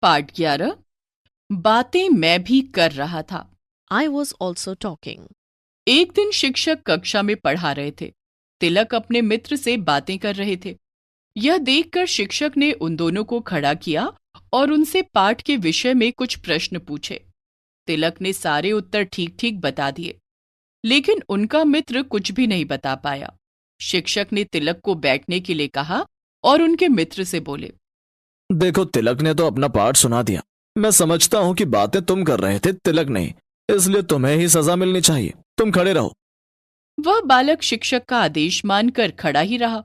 पाठ 11 बातें मैं भी कर रहा था। I was also talking. एक दिन शिक्षक कक्षा में पढ़ा रहे थे। तिलक अपने मित्र से बातें कर रहे थे। यह देखकर शिक्षक ने उन दोनों को खड़ा किया और उनसे पाठ के विषय में कुछ प्रश्न पूछे। तिलक ने सारे उत्तर ठीक ठीक बता दिए, लेकिन उनका मित्र कुछ भी नहीं बता पाया। शिक्षक ने तिलक को बैठने के लिए कहा और उनके मित्र से बोले, देखो, तिलक ने तो अपना पाठ सुना दिया। मैं समझता हूं कि बातें तुम कर रहे थे, तिलक नहीं, इसलिए तुम्हें ही सजा मिलनी चाहिए। तुम खड़े रहो। वह बालक शिक्षक का आदेश मानकर खड़ा ही रहा।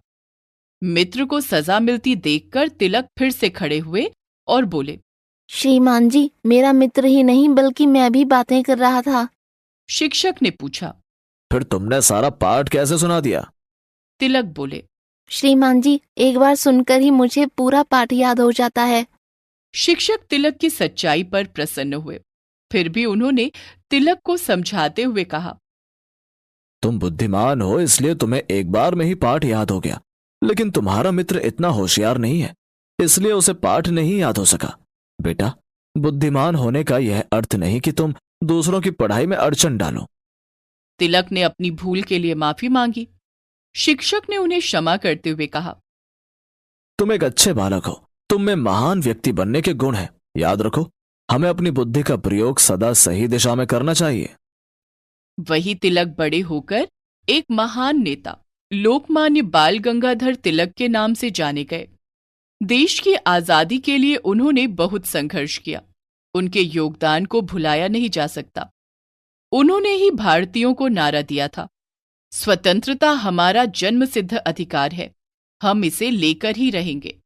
मित्र को सजा मिलती देखकर तिलक फिर से खड़े हुए और बोले, श्रीमान जी, मेरा मित्र ही नहीं बल्कि मैं भी बातें कर रहा था। शिक्षक ने पूछा, फिर तुमने सारा पाठ कैसे सुना दिया? तिलक बोले, श्रीमान जी, एक बार सुनकर ही मुझे पूरा पाठ याद हो जाता है। शिक्षक तिलक की सच्चाई पर प्रसन्न हुए। फिर भी उन्होंने तिलक को समझाते हुए कहा, तुम बुद्धिमान हो, इसलिए तुम्हें एक बार में ही पाठ याद हो गया, लेकिन तुम्हारा मित्र इतना होशियार नहीं है, इसलिए उसे पाठ नहीं याद हो सका। बेटा, बुद्धिमान होने का यह अर्थ नहीं कि तुम दूसरों की पढ़ाई में अड़चन डालो। तिलक ने अपनी भूल के लिए माफी मांगी। शिक्षक ने उन्हें क्षमा करते हुए कहा, तुम एक अच्छे बालक हो, तुम में महान व्यक्ति बनने के गुण हैं। याद रखो, हमें अपनी बुद्धि का प्रयोग सदा सही दिशा में करना चाहिए। वही तिलक बड़े होकर एक महान नेता लोकमान्य बाल गंगाधर तिलक के नाम से जाने गए। देश की आजादी के लिए उन्होंने बहुत संघर्ष किया। उनके योगदान को भुलाया नहीं जा सकता। उन्होंने ही भारतीयों को नारा दिया था, स्वतंत्रता हमारा जन्मसिद्ध अधिकार है, हम इसे लेकर ही रहेंगे।